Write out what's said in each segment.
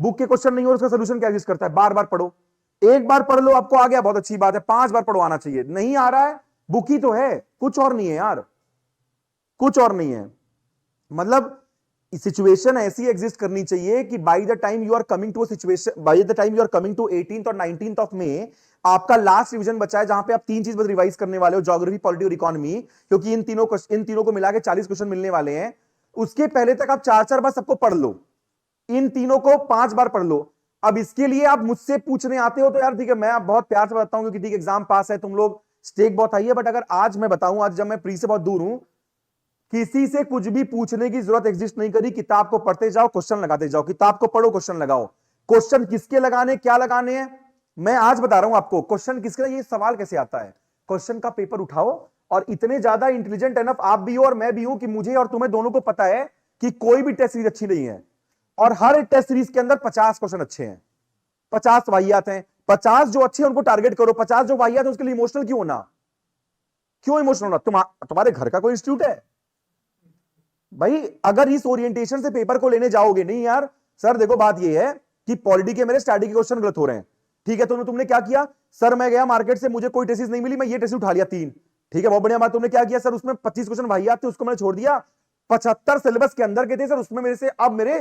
Book के question नहीं हो उसका सोल्यूशन क्या एग्जिस्ट करता है? बार बार पढ़ो, एक बार पढ़ लो आपको आ गया, बहुत अच्छी बात है, 5 बार पढ़ो, आना चाहिए। नहीं आ रहा है, बुक ही तो है, कुछ और नहीं है यार, कुछ और नहीं है। मतलब सिचुएशन ऐसी एग्जिस्ट करनी चाहिए कि by the time you are coming to situation, by the time you are coming to 18th और 19th ऑफ मई, आपका लास्ट रिवीजन बचा है जहां पे आप 3 चीज बस रिवाइज करने वाले हो, ज्योग्राफी, पॉलिटी और इकोनॉमी, क्योंकि इन तीनों को मिला के 40 क्वेश्चन मिलने वाले हैं। उसके पहले तक आप 4-4 बार सबको पढ़ लो, इन तीनों को 5 बार पढ़ लो। अब इसके लिए आप मुझसे पूछने आते हो तो यार ठीक है, मैं आप बहुत प्यार से बताता हूं क्योंकि ठीक एग्जाम पास है, तुम लोग स्टेक बहुत आई है, बट अगर आज मैं बताऊं, आज जब मैं प्री से बहुत दूर हूं, किसी से कुछ भी पूछने की जरूरत एग्जिस्ट नहीं करी। किताब को पढ़ते जाओ, क्वेश्चन लगाते जाओ, किताब को पढ़ो, क्वेश्चन लगाओ। क्वेश्चन किसके लगाने, क्या लगाने हैं, मैं आज बता रहा हूं आपको। क्वेश्चन किसके, ये सवाल कैसे आता है, क्वेश्चन का पेपर उठाओ, और इतने ज्यादा इंटेलिजेंट एनफ आप भी हो और मैं भी हूं कि मुझे और तुम्हें दोनों को पता है कि कोई भी टेस्ट सीरीज अच्छी नहीं है, और हर टेस्ट सीरीज के अंदर 50 क्वेश्चन अच्छे हैं, 50 वाहियात हैं। 50 जो अच्छे हैं उनको टारगेट करो, 50 जो वाहियात है उसके लिए इमोशनल क्यों होना, क्यों इमोशनल होना? तुम्हारे घर का कोई इंस्टीट्यूट है भाई? अगर इस ओरिएंटेशन से पेपर को लेने जाओगे, नहीं यार सर देखो बात ये है कि पॉलिटी के मेरे स्टडी के क्वेश्चन गलत हो रहे हैं, ठीक है, तो तुमने क्या किया? सर मैं गया मार्केट से, मुझे कोई टेसिस नहीं मिली, मैं ये टेसिस उठा लिया 3, ठीक है, बहुत बढ़िया बात। तुमने क्या किया? सर उसमें 25 क्वेश्चन वाहियात थे, उसको मैंने छोड़ दिया, 75 सिलेबस के अंदर के थे सर, उसमें मेरे से अब मेरे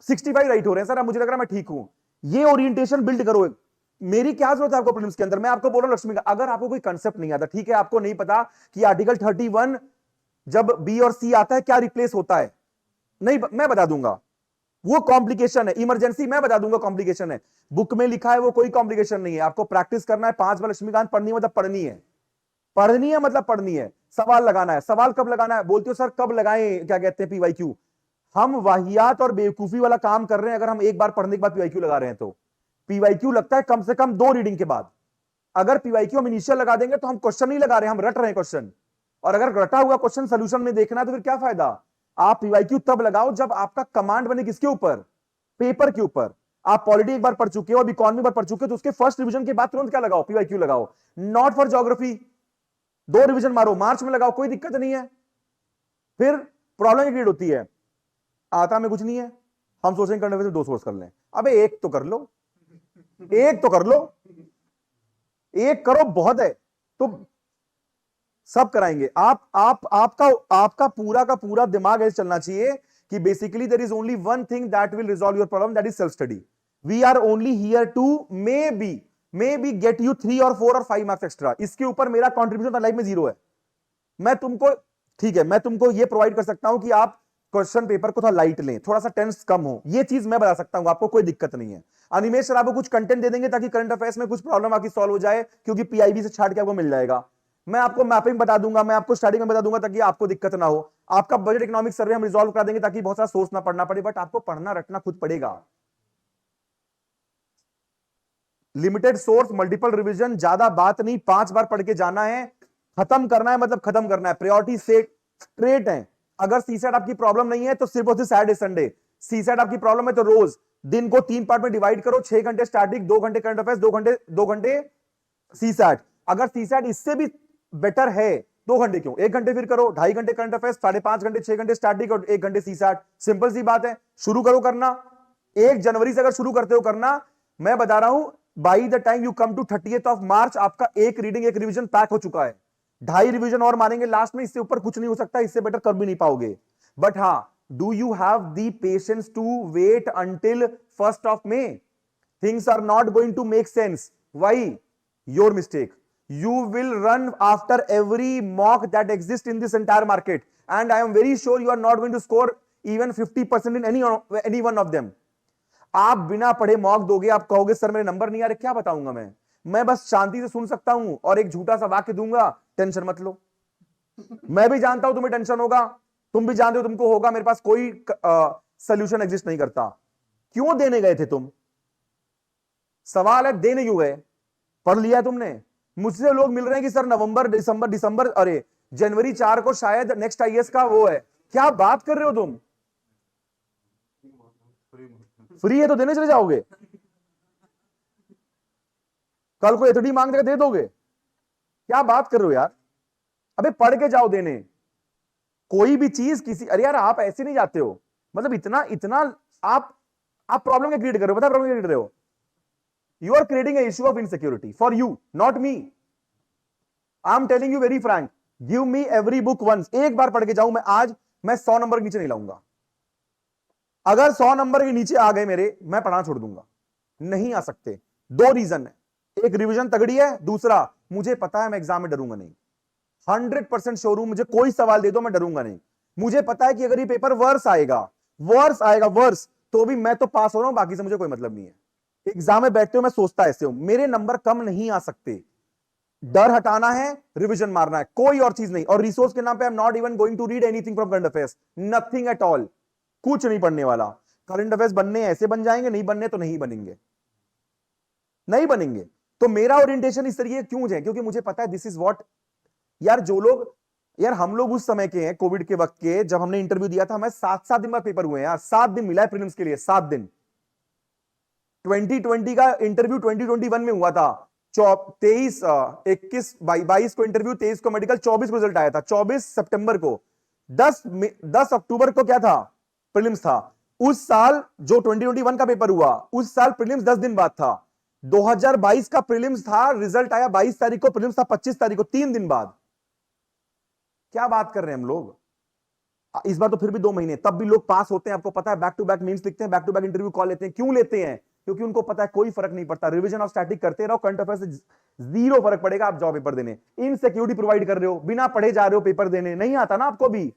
65 राइट हो रहे हैं सर, अब मुझे लग रहा है मैं ठीक हूं। ये ओरिएंटेशन बिल्ड करो। मेरी क्या जरूरत है आपको प्रीलिम्स के अंदर? मैं आपको बोल रहा हूं लक्ष्मी का, अगर आपको कोई कंसेप्ट नहीं आता, ठीक है, आपको नहीं पता कि आर्टिकल 31 जब बी और सी आता है क्या रिप्लेस होता है, नहीं मैं बता दूंगा, वो कॉम्प्लिकेशन है, इमरजेंसी मैं बता दूंगा कॉम्प्लिकेशन है, बुक में लिखा है वो कोई कॉम्प्लिकेशन नहीं है। आपको प्रैक्टिस करना है, 5 बार लक्ष्मीकांत पढ़नी है मतलब पढ़नी है, पढ़नी है मतलब पढ़नी है। सवाल लगाना है, सवाल कब लगाना है? बोलते हो सर कब लगाएं, क्या कहते हैं, पीवाईक्यू। हम वाहियात और बेवकूफी वाला काम कर रहे हैं अगर हम एक बार पढ़ने के बाद पीवाईक्यू लगा रहे हैं तो। पीवाईक्यू लगता है कम से कम 2 रीडिंग के बाद। अगर पीवाईक्यू हम इनिशियल लगा देंगे तो हम क्वेश्चन नहीं लगा रहे हैं, हम रट रहे हैं क्वेश्चन, और अगर रटा हुआ क्वेश्चन सोल्यूशन में देखना है तो फिर क्या फायदा? आप पीवाईक्यू तब लगाओ जब आपका कमांड बने किसके ऊपर, पेपर के ऊपर। आप पॉलिटी एक बार पढ़ चुके हो, अब इकोनॉमी बार पढ़ चुके हो, तो उसके फर्स्ट रिवीजन के बाद तुरंत क्या लगाओ? पीवाईक्यू लगाओ। नॉट फॉर ज्योग्राफी 2 रिवीजन मारो, मार्च में लगाओ, कोई दिक्कत नहीं है। फिर प्रॉब्लम क्रिएट होती है, आता में कुछ नहीं है, हम सोचेंगे करंट अफेयर्स में 2 सोर्स कर लें। अबे एक तो कर लो, एक तो कर लो, एक करो बहुत है, तो सब कराएंगे। आपका पूरा का पूरा दिमाग ऐसे चलना चाहिए कि basically there is only one thing that will resolve your problem, that is self study. We are only here to maybe get you 3 और 4 और 5 मार्क्स एक्स्ट्रा। इसके ऊपर मेरा कॉन्ट्रीब्यूशन लाइफ में 0 है। मैं तुमको, ठीक है, मैं तुमको ये प्रोवाइड कर सकता हूं कि आप क्वेश्चन पेपर को थोड़ा लाइट लें, थोड़ा सा टेंस कम हो, ये चीज मैं बता सकता हूं, आपको कोई दिक्कत नहीं है। अनिमेश सर आपको कुछ कंटेंट दे देंगे ताकि करंट अफेयर्स में कुछ प्रॉब्लम आपकी सॉल्व हो जाए, क्योंकि पीआईबी से छाट के आपको मिल जाएगा। मैं आपको मैपिंग बता दूंगा, मैं आपको स्टार्टिंग में बता दूंगा ताकि आपको दिक्कत ना हो। आपका बजट इकोनॉमिक सर्वे हम रिजॉल्व करा देंगे ताकि बहुत सारा सोर्स ना पढ़ना पड़े, बट आपको पढ़ना रटना खुद पड़ेगा। लिमिटेड सोर्स, मल्टीपल रिवीजन, ज्यादा बात नहीं, 5 बार पढ़ के जाना है, खत्म करना है मतलब खत्म करना है। प्रायोरिटी सेट स्ट्रेट है। अगर सीसेट आपकी प्रॉब्लम नहीं है तो सिर्फ और सिर्फ सैटरडे संडे। सीसेट आपकी प्रॉब्लम है तो रोज दिन को 3 पार्ट में डिवाइड करो, 6 घंटे स्टैटिक, 2 घंटे करंट अफेयर्स, 2 घंटे सीसैट। अगर सीसैट इससे भी बेटर है, 2 घंटे क्यों, 1 घंटे फिर करो, 2.5 घंटे करंट अफेयर्स, 5.5 घंटे, 6 घंटे स्टैटिक और 1 घंटे सीसैट। सिंपल सी बात है, शुरू करो करना। 1 जनवरी से अगर शुरू करते हो करना, मैं बता रहा हूं by the time you come to 30th of March आपका एक रीडिंग एक रिवीजन पैक हो चुका है। 2.5 रिवीजन और मारेंगे लास्ट में, इससे ऊपर कुछ नहीं हो सकता, इससे बेटर कर भी नहीं पाओगे। बट हाँ, do you have the patience to wait until 1st of May? Things are not going to make sense. Why? Your mistake. You will run after every mock that exists in this entire market, and I am very sure you are not going to score even 50% in any one of them. आप बिना पढ़े mock दोगे, आप कहोगे sir मेरे number नहीं आ रहे, क्या बताऊंगा मैं बस शांति से सुन सकता हूं और एक झूठा सा वाक्य दूंगा, टेंशन मत लो। मैं भी जानता हूं तुम्हें टेंशन होगा, तुम भी जानते हो तुमको होगा, मेरे पास कोई सोल्यूशन एग्जिस्ट नहीं करता। क्यों देने गए थे तुम? सवाल है देने क्यों गए? पढ़ लिया तुमने? मुझसे लोग मिल रहे हैं कि सर नवंबर दिसंबर अरे जनवरी 4 को शायद नेक्स्ट आईएएस का वो है। क्या बात कर रहे हो तुम? फ्री है तो देने चले जाओगे? कल को एथडी मांग देगा दे दोगे? क्या बात कर रहे हो यार? अबे पढ़ के जाओ देने। कोई भी चीज किसी, अरे यार आप ऐसे नहीं जाते हो, मतलब इतना इतना आप आप प्रॉब्लम क्या क्रिएट कर रहे हो? पता है प्रॉब्लम क्या क्रिएट कर रहे हो? You are creating a issue of insecurity for you, not me. I am telling you very frank, give me every book once, एक बार पढ़ के जाऊं मैं। आज मैं 100 नंबर के नीचे नहीं लाऊंगा। अगर 100 नंबर के नीचे आ गए मेरे, मैं पढ़ाना छोड़ दूंगा। नहीं आ सकते। दो रीजन है, एक रिवीजन तगड़ी है, दूसरा मुझे पता है मैं एग्जाम में डरूंगा नहीं। 100% श्योर हूं, मुझे कोई सवाल दे दो मैं डरूंगा नहीं। मुझे पता है कि अगर ये पेपर वर्स आएगा, वर्स आएगा, वर्स, तो भी मैं तो पास हो रहा हूं, बाकी से मुझे कोई मतलब नहीं है। एग्जाम में बैठते हो मैं सोचता ऐसे हूं, मेरे नंबर कम नहीं आ सकते। डर हटाना है, रिवीजन मारना है, कोई और चीज नहीं। और रिसोर्स के नाम पे I am not even going to read anything from current affairs, nothing at all. कुछ नहीं पढ़ने वाला। करंट अफेयर्स बनने ऐसे बन जाएंगे, नहीं बनने तो नहीं बनेंगे, नहीं बनेंगे। तो मेरा ओरिएंटेशन इस तरीके क्यों है? क्योंकि मुझे पता है दिस इज व्हाट, यार जो लोग, यार हम लोग उस समय के हैं, कोविड के वक्त के, जब हमने इंटरव्यू दिया था, हमें 7-7 दिन बाद पेपर हुए हैं यार। 7 दिन मिला है प्रीलिम्स के लिए, 7 दिन। 2020 का इंटरव्यू 2021 में हुआ था। 23, 21, 22 को इंटरव्यू, 23 को मेडिकल, 24 को रिजल्ट आया था, 24 सितंबर को। 10 अक्टूबर को क्या था? प्रीलिम्स था। उस साल जो 2021 का पेपर हुआ, उस साल प्रीलिम्स 10 दिन बाद था। 2022 का प्रीलिम्स था, रिजल्ट आया 22 तारीख को, प्रीलिम्स था 25 तारीख को, 3 दिन बाद। क्या बात कर रहे हैं हम लोग? इस बार तो फिर भी 2 महीने, तब भी लोग पास होते हैं। आपको पता है, बैक टू बैक मेंस लिखते हैं, back to back interview call लेते हैं। क्यों लेते हैं? क्योंकि उनको पता है कोई फर्क नहीं पड़ता, रिवीजन ऑफ स्टैटिक करते रहो, करंट अफेयर से जीरो फर्क पड़ेगा। आप जाओ पेपर देने, इनसिक्योरिटी प्रोवाइड कर रहे हो, बिना पढ़े जा रहे हो पेपर देने। नहीं आता ना आपको भी,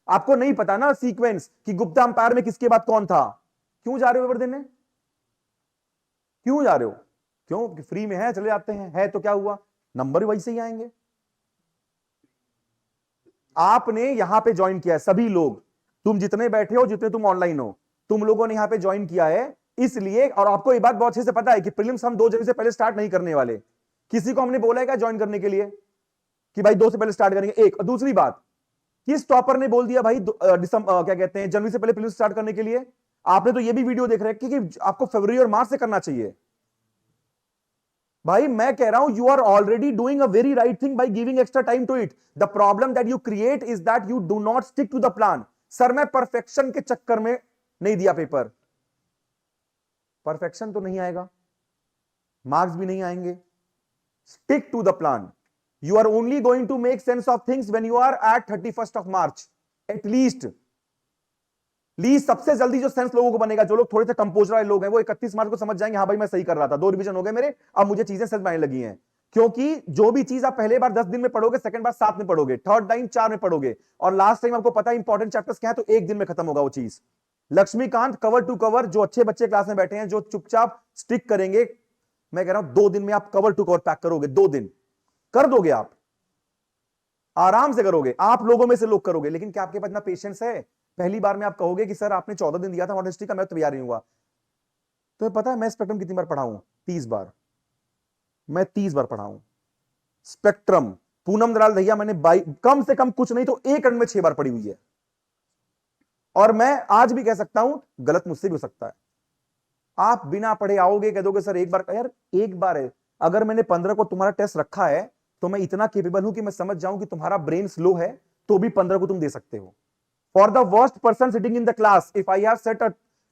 आपको नहीं पता ना सीक्वेंस कि गुप्ता अंपायर में किसके बाद कौन था। क्यों जा रहे हो पेपर देने? क्यों जा रहे हो? क्यों? फ्री में है, चले जाते हैं। है तो क्या हुआ, नंबर वैसे ही आएंगे। आपने यहां पे ज्वाइन किया है, सभी लोग, तुम जितने बैठे हो, जितने तुम ऑनलाइन हो, तुम लोगों ने यहां पे ज्वाइन किया है इसलिए। और आपको ये बात बहुत अच्छे से पता है कि प्रीलिम्स हम 2 जनवरी से पहले स्टार्ट नहीं करने वाले। किसी को हमने बोला है क्या ज्वाइन करने के लिए कि भाई 2 से पहले स्टार्ट करेंगे? एक। और दूसरी बात, किस टॉपर ने बोल दिया भाई दिसंबर, क्या कहते हैं, जनवरी से पहले प्रीलिम्स स्टार्ट करने के लिए? आपने तो ये भी वीडियो देख रहे हैं कि आपको फरवरी और मार्च से करना चाहिए। भाई मैं कह रहा हूं, you are already doing a very right thing by giving extra time to it. The problem that you create is that you do not stick to the plan. Sir मैं परफेक्शन के चक्कर में नहीं दिया पेपर। परफेक्शन तो नहीं आएगा, marks भी नहीं आएंगे। Stick to the plan. You are only going to make sense of things when you are at 31st of March at least. सबसे जल्दी जो सेंस लोगों को बनेगा, जो लोग थोड़े से कंपोजर वाले लोग हैं, वो 31 मार्च को समझ जाएंगे, हाँ भाई मैं सही कर रहा था, 2 रिवीजन हो गए मेरे, अब मुझे चीजें समझ में आने लगी हैं। क्योंकि जो भी चीज आप पहले बार 10 दिन में पढ़ोगे, सेकंड बार 7 में पढ़ोगे, थर्ड टाइम 4 में पढ़ोगे, और लास्ट टाइम आपको पता है इंपॉर्टेंट चैप्टर्स क्या है, तो 1 दिन में खत्म होगा वो चीज। लक्ष्मीकांत कवर टू कवर, जो अच्छे बच्चे क्लास में बैठे हैं, जो चुपचाप स्टिक करेंगे, मैं कह रहा हूं 2 दिन में आप कवर टू कवर पैक करोगे। 2 दिन कर दोगे आप, आराम से करोगे। आप लोगों में से लोग करोगे, लेकिन क्या आपके पास इतना पेशेंस है? पहली बार में आप कहोगे कि सर आपने 14 दिन दिया था मॉडल हिस्ट्री का, मैं तो तैयार नहीं हुआ। तो पता है मैं स्पेक्ट्रम कितनी बार पढ़ा हूं? 30 बार। मैं 30 बार पढ़ा हूं स्पेक्ट्रम। पूनम दलाल भैया मैंने कम से कम कुछ नहीं तो 1 रन में 6 बार पढ़ी हुई है। और मैं आज भी कह सकता हूं, गलत मुझसे भी हो सकता है। आप बिना पढ़े आओगे, कह दोगे सर एक बार, यार एक बार है। अगर मैंने 15 को तुम्हारा टेस्ट रखा है, तो मैं इतना केपेबल हूं कि मैं समझ जाऊं कि तुम्हारा ब्रेन स्लो है, तो भी 15 को तुम दे सकते हो। For the worst person sitting in the class, if I have set a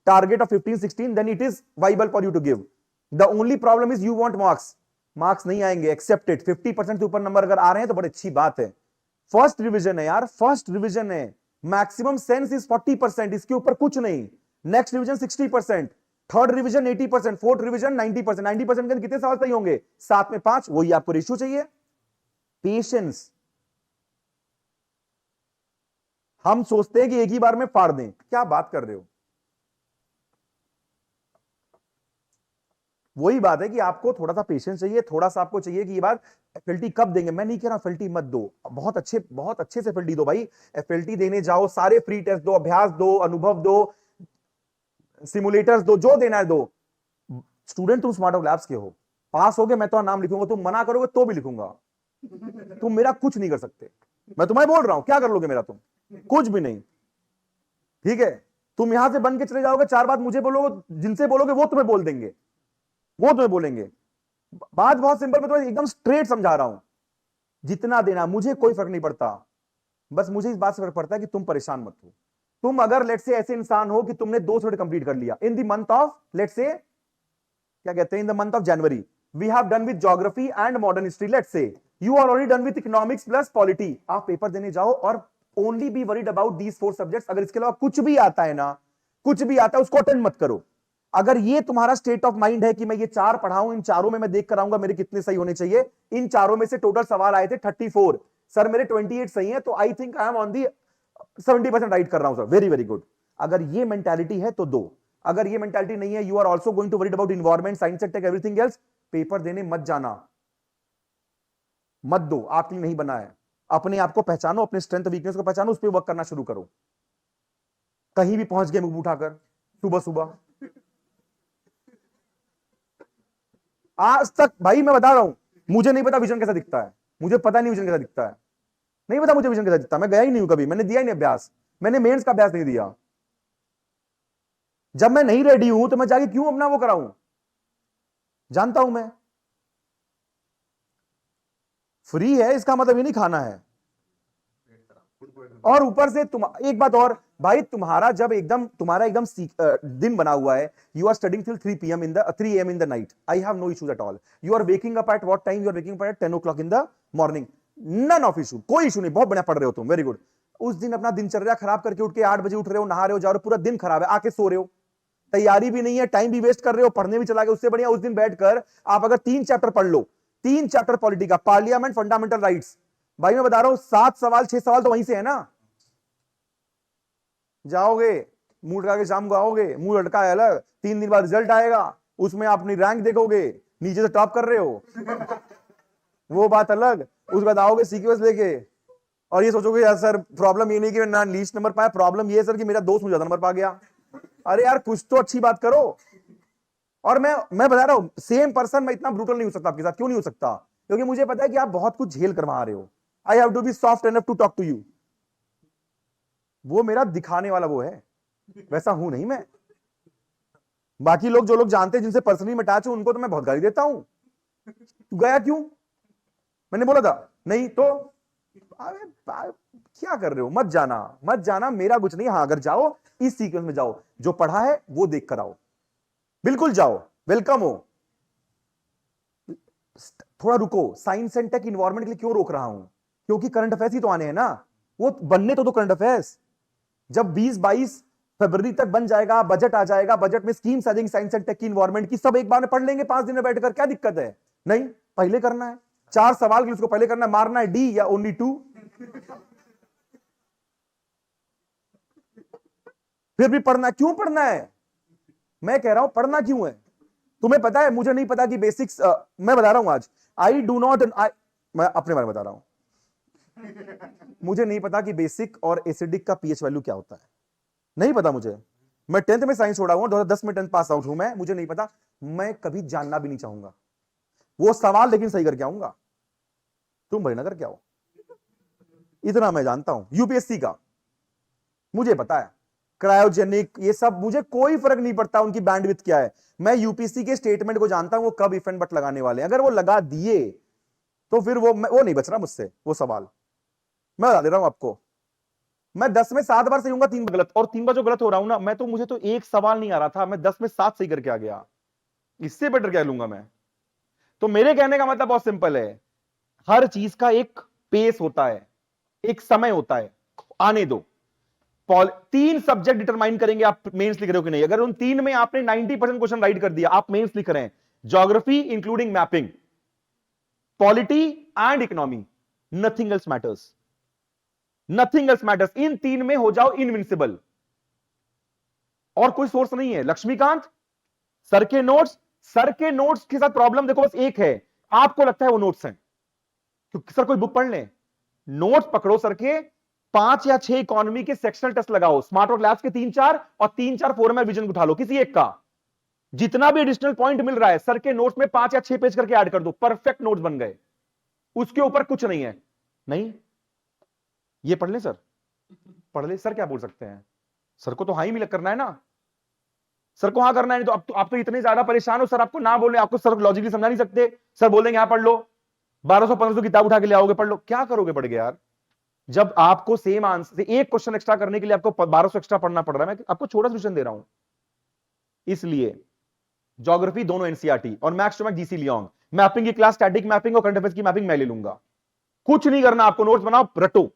target of 15, 16, then it is viable for you to give. The only problem is you want marks. Marks नहीं आएंगे, accept it. 50% से ऊपर number अगर आ रहे हैं तो बड़ी अच्छी बात है। फर्स्ट रिवीजन है यार, फर्स्ट रिवीजन है। मैक्सिमम सेंस इज 40%, इसके ऊपर कुछ नहीं। Next revision 60%, third revision 80%, fourth revision 90%। 90% के कितने सवाल सही होंगे? 7 में 5। वही आपको रेशियो चाहिए, पेशेंस। हम सोचते हैं कि एक ही बार में फाड़ दें। क्या बात कर रहे हो? वही बात है कि आपको थोड़ा सा पेशेंस चाहिए, थोड़ा सा आपको चाहिए कि ये बात एफएलटी कब देंगे। मैं नहीं कह रहा एफएलटी मत दो, बहुत अच्छे से एफएलटी दो भाई। एफएलटी देने जाओ, सारे फ्री टेस्ट दो, अभ्यास दो, अनुभव दो, सिमुलेटर्स दो, जो देना है दो। स्टूडेंट तुम स्मार्ट ऑफ लैब्स के हो, पास हो गए मैं तो नाम लिखूंगा, तुम मना करोगे तो भी लिखूंगा। तुम मेरा कुछ नहीं कर सकते, मैं तुम्हें बोल रहा हूं। क्या कर लोगे मेरा तुम? कुछ भी नहीं, ठीक है? तुम यहां से बन के चले जाओगे, 4 बात मुझे बोलोगे, जिनसे बोलोगे वो तुम्हें बोल देंगे, वो तुम्हें बोलेंगे। बात बहुत सिंपल, मैं तुम्हें एकदम स्ट्रेट समझा रहा हूं। जितना देना मुझे कोई फर्क नहीं पड़ता, बस मुझे इस बात से फर्क पड़ता है कि तुम परेशान मत हो। तुम अगर लेट से ऐसे इंसान हो कि तुमने 2 सब्जेक्ट कंप्लीट कर लिया in the month of let's say, क्या कहते हैं, in the month of January, we have done with geography and modern history, let's say you are already done with economics plus polity, आप paper देने जाओ और only be worried about these 4 subjects. अगर इसके अलावा कुछ भी आता है ना, कुछ भी आता है, उसको अटेंड मत करो। अगर ये तुम्हारा स्टेट ऑफ माइंड है कि मैं ये 4 पढ़ाऊं, इन चारों में मैं देख कर आऊंगा मेरे कितने सही होने चाहिए, इन चारों में से टोटल सवाल आए थे 34, सर मेरे 28 सही है, तो I think I am on the 70% right कर रहा हूं सर, वेरी वेरी गुड। अगर ये मेंटालिटी है तो दो, अगर ये मेंटालिटी नहीं है, you are also going to worried about environment, science tech, everything else, paper देने मत जाना, मत दो, आपके लिए नहीं बना है। अपने आप को पहचानो, अपने स्ट्रेंथ वीकनेस को पहचानो, उस पर वर्क करना शुरू करो। कहीं भी पहुंच गए मुंह उठाकर सुबह सुबह, आज तक भाई मैं बता रहा हूं, मुझे नहीं पता विजन कैसा दिखता है, मुझे पता नहीं विजन कैसा दिखता है, नहीं पता मुझे विजन कैसा दिखता है, मैं गया ही नहीं हूं कभी, मैंने दिया ही नहीं अभ्यास, मैंने मेंस का अभ्यास नहीं दिया। जब मैं नहीं रेडी हूं तो मैं जाके क्यों अपना वो कराऊं, जानता हूं मैं फ्री है, इसका मतलब ये नहीं खाना है। और ऊपर से तुम एक बात और भाई, तुम्हारा जब एकदम तुम्हारा एकदम दिन बना हुआ है, you are studying till 3 PM in the 3 AM in the night, I have no issues at all. You are waking up at what time, you are waking up at 10 o'clock in the morning, none of issue, कोई issue नहीं, बहुत बढ़िया पढ़ रहे हो तुम, very good. उस दिन अपना दिनचर्या खराब करके उठ के 8 बजे उठ रहे हो, नहा रहे हो, जा रहे हो, पूरा दिन खराब है, आके सो रहे हो, तैयारी भी नहीं है, टाइम भी वेस्ट कर रहे हो, पढ़ने भी चला गए, उससे बढ़िया उस दिन बैठकर आप अगर 3 चैप्टर पढ़ लो, 3 चैप्टर पॉलिटी का, पार्लियामेंट, फंडामेंटल राइट्स, भाई मैं बता रहा हूं 7 सवाल 6 सवाल तो वहीं से है ना। जाओगे मुंह लटका के शाम को आओगे, मुंह लटका है अलग, 3 दिन बाद रिजल्ट आएगा, उसमें अपनी रैंक देखोगे, नीचे से टॉप कर रहे हो वो बात अलग, उसके बाद आओगे सीक्वेंस लेके और ये सोचोगे यार सर प्रॉब्लम ये नहीं कि मैं लीस्ट नंबर पाया, प्रॉब्लम ये सर कि मेरा दोस्त मुझे ज्यादा नंबर पा गया। अरे यार कुछ तो अच्छी बात करो। और मैं बता रहा हूं, सेम पर्सन मैं इतना ब्रूटल नहीं हो सकता आपके साथ, क्यों नहीं हो सकता, क्योंकि मुझे पता है कि आप बहुत कुछ झेल कर वहां आ रहे हो। I have to be soft enough to talk to you, वो मेरा दिखाने वाला वो है, वैसा हूं नहीं मैं। बाकी लोग, जो लोग जानते हैं, जिनसे पर्सनली मैं अटैच हूं, उनको तो मैं बहुत गाली देता हूं, तू गया क्यों, मैंने बोला था नहीं तो, अरे क्या कर रहे हो, मत जाना मत जाना, मेरा कुछ नहीं। हाँ अगर जाओ इस सीक्वेंस में जाओ, जो पढ़ा है वो देख कर आओ, बिल्कुल जाओ, वेलकम हो। थोड़ा रुको, साइंस एंड टेक इन्वायरमेंट के लिए क्यों रोक रहा हूं, क्योंकि करंट अफेयर्स ही तो आने हैं ना, वो बनने तो दो करंट अफेयर्स। जब 20-22 फरवरी तक बन जाएगा, बजट आ जाएगा, बजट में स्कीम्स आ जाएंगी साइंस एंड टेक की, इन्वायरमेंट की, सब एक बार में पढ़ लेंगे 5 दिन में बैठकर, क्या दिक्कत है। नहीं, पहले करना है 4 सवाल के, उसको पहले करना है, मारना है डी या ओनली 2, फिर भी पढ़ना, क्यों पढ़ना है, मैं कह रहा हूं पढ़ना क्यों है। तुम्हें पता है, मुझे नहीं पता कि बेसिक्स, मैं बता रहा हूं आज, आई डू नॉट, मैं अपने बारे में बता रहा हूं, मुझे नहीं पता कि बेसिक और एसिडिक का पीएच वैल्यू क्या होता है, नहीं पता मुझे। मैं 10th में साइंस छोड़ा हूं, 2010 में 10th पास आउट हूं मैं, मुझे नहीं पता, मैं कभी जानना भी नहीं चाहूंगा वो सवाल, लेकिन सही करके आऊंगा, तुम भरी ना करके आओ, इतना मैं जानता हूं। यूपीएससी का मुझे पता है, क्रायोजेनिक, ये सब मुझे कोई फर्क नहीं पड़ता उनकी बैंडविड्थ क्या है, मैं यूपीएससी के स्टेटमेंट को जानता हूं, वो कब इफ एंड बट लगाने वाले हैं, अगर वो लगा दिए तो फिर वो नहीं बच रहा मुझसे वो सवाल, मैं बता दे रहा हूं आपको। मैं 10 में 7 बार सही हूंगा, 3 बार गलत, और 3 बार जो गलत हो रहा हूं ना, मैं तो, मुझे तो एक सवाल नहीं आ रहा था, मैं 10 में 7 सही करके आ गया, इससे बेटर क्या लूंगा मैं। तो मेरे कहने का मतलब बहुत सिंपल है, हर चीज का एक पेस होता है, एक समय होता है, आने दो। 3 सब्जेक्ट डिटरमाइन करेंगे आप मेंस लिख रहे हो कि नहीं, अगर उन 3 में आपने 90% क्वेश्चन राइट कर दिया, आप मेंस लिख रहे हैं, geography including mapping, polity and economy, nothing else matters, nothing else matters, इन 3 में हो जाओ इनविंसिबल, और कोई सोर्स नहीं है। लक्ष्मीकांत सर के नोट्स, सर के नोट्स के साथ प्रॉब्लम देखो बस एक है, आपको लगता है वो नोट्स हैं, क्योंकि सर कोई बुक पढ़ ले, नोट्स पकड़ो सर के, 5 या 6 इकोनॉमी के सेक्शनल टेस्ट लगाओ, स्मार्ट वर्क लैब्स के 3-4, और 3-4 फॉर्मल विजन उठा लो किसी एक का, जितना भी एडिशनल पॉइंट मिल रहा है सर के नोट्स में 5 या 6 पेज करके ऐड कर दो, परफेक्ट नोट्स बन गए, उसके ऊपर कुछ नहीं है। नहीं ये पढ़ ले सर, पढ़ ले सर, क्या बोल सकते हैं, सर को तो हाई मिल करना है ना, सर को हाँ करना है, तो आप तो इतने ज्यादा परेशान हो, सर आपको ना बोले, आपको सर लॉजिकली समझा नहीं सकते, सर बोलेंगे हाँ पढ़ लो, 1200-1500 किताब उठा के ले आओगे, पढ़ लो, क्या करोगे पढ़ के यार, जब आपको सेम आंसर, एक क्वेश्चन एक्स्ट्रा करने के लिए आपको 1200 एक्स्ट्रा पढ़ना पड़ रहा है, मैं आपको छोटा सोल्यूशन दे रहा हूं। इसलिए ज्योग्राफी दोनों एनसीईआरटी और maths to maths GC Leong, mapping की क्लास स्टैटिक मैपिंग और करंट अफेयर्स की मैपिंग मैं ले लूंगा। कुछ नहीं करना आपको, नोट्स बनाओ रटो।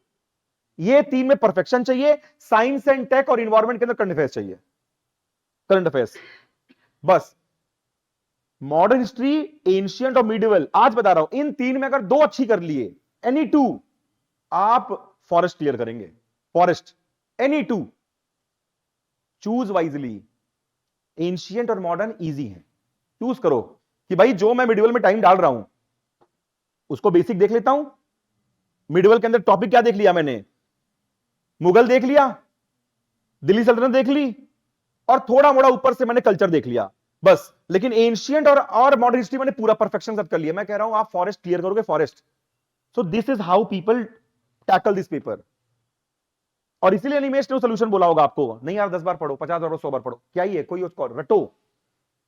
ये तीन में परफेक्शन चाहिए। साइंस एंड टेक और इन्वायरमेंट के अंदर करंट अफेयर्स चाहिए, करंट अफेयर्स बस। मॉडर्न हिस्ट्री, एंशियंट और मिडिवल, आज बता रहा हूं, इन तीन में अगर दो अच्छी कर लिए, एनी टू, आप फॉरेस्ट क्लियर करेंगे। Forest, any two, choose wisely. Ancient और मॉडर्न इजी है, चूज करो कि भाई जो मैं मिडिवल में टाइम डाल रहा हूं उसको बेसिक देख लेता हूं। मिडिवल के अंदर टॉपिक क्या देख लिया मैंने? मुगल देख लिया, दिल्ली सल्तनत देख ली, और थोड़ा मोड़ा ऊपर से मैंने कल्चर देख लिया बस। लेकिन एंशियंट और मॉडर्न हिस्ट्री मैंने पूरा परफेक्शन कर लिया। मैं कह रहा हूं आप फॉरेस्ट क्लियर करोगे, forest. So this is how people tackle this paper. और इसीलिए निमेश ने सोल्यूशन बोला होगा आपको, नहीं यार 10 बार पढ़ो, 50 बार, 100 बार पढ़ो, क्या ही है, कोई उसको रटो।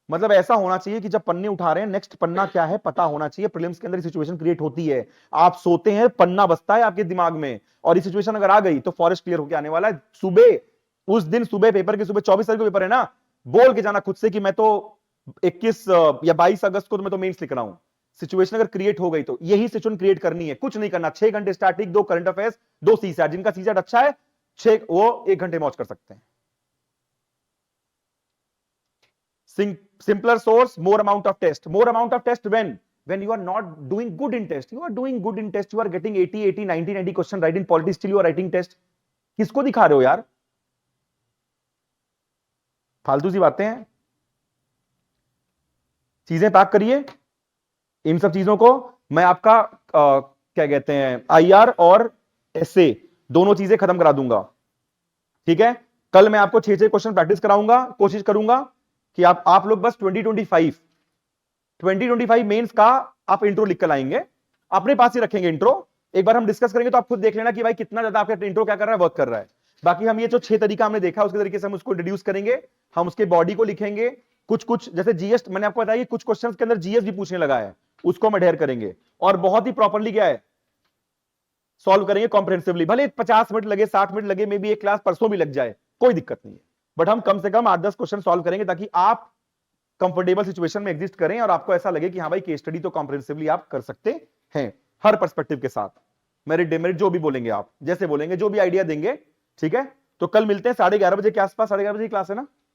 मतलब ऐसा होना चाहिए कि जब पन्ने उठा रहे हैं, नेक्स्ट पन्ना क्या है पता होना चाहिए। प्रीलिम्स के अंदर सिचुएशन क्रिएट होती है, आप सोते हैं, पन्ना बसता है आपके दिमाग में, और ये सिचुएशन अगर आ गई तो फॉरेस्ट क्लियर होकर आने वाला है। सुबह, उस दिन सुबह, पेपर की सुबह, 24 तारीख को पेपर है ना, बोल के जाना खुद से कि मैं तो 21 या 22 अगस्त को मैं तो मेंस लिख रहा हूं। सिचुएशन अगर क्रिएट हो गई तो यही सिचुएशन क्रिएट करनी है, कुछ नहीं करना। 6 घंटे स्टैटिक, 2 करंट अफेयर्स, 2 सीसैट। जिनका सीसैट अच्छा है 6, वो 1 घंटे मौज कर सकते हैं। Simpler source, more amount of test. More amount of test when you are not doing good in test. You are doing good in test, you are getting 80 90 question right in politics, still you are writing test. किसको दिखा रहे हो यार? फालतू सी बातें हैं। चीजें pack करिए, इन सब चीजों को मैं आपका क्या कहते हैं, आईआर और एसए दोनों चीजें खत्म करा दूंगा। ठीक है, कल मैं आपको 6 क्वेश्चन प्रैक्टिस कराऊंगा। कोशिश करूंगा कि आप लोग बस 2025 मेंस का आप इंट्रो लिख कर आएंगे, अपने पास ही रखेंगे इंट्रो। एक बार हम डिस्कस करेंगे तो आप खुद देख लेना कि भाई कितना ज्यादा आपका इंट्रो क्या कर रहा है, वर्क कर रहा है। बाकी हम ये जो 6 तरीका हमने देखा उसके तरीके से हम उसको रिड्यूस करेंगे। हम उसके बॉडी को लिखेंगे, कुछ जैसे जीएस मैंने आपको बताया, कुछ क्वेश्चंस के अंदर जीएस भी पूछने लगा है, उसको हम अडेयर करेंगे और बहुत ही प्रॉपर्ली क्या है सॉल्व करेंगे कॉम्प्रिहेंसिवली। भले 50 मिनट लगे, 60 मिनट लगे, मे बी एक क्लास परसों भी लग जाए, कोई दिक्कत नहीं है, बट हम कम से कम 8-10 क्वेश्चन सॉल्व करेंगे ताकि आप कंफर्टेबल सिचुएशन में एग्जिस्ट करें और आपको ऐसा लगे कि हाँ भाई केस स्टडी तो कॉम्प्रिहेंसिवली आप कर सकते हैं, हर पर्सपेक्टिव के साथ। मेरिट डेमेरिट जो भी बोलेंगे आप, जैसे बोलेंगे, जो भी आइडिया देंगे, ठीक है। तो कल मिलते हैं 11:30 बजे के आसपास। 11:30 बजे क्लास है ना?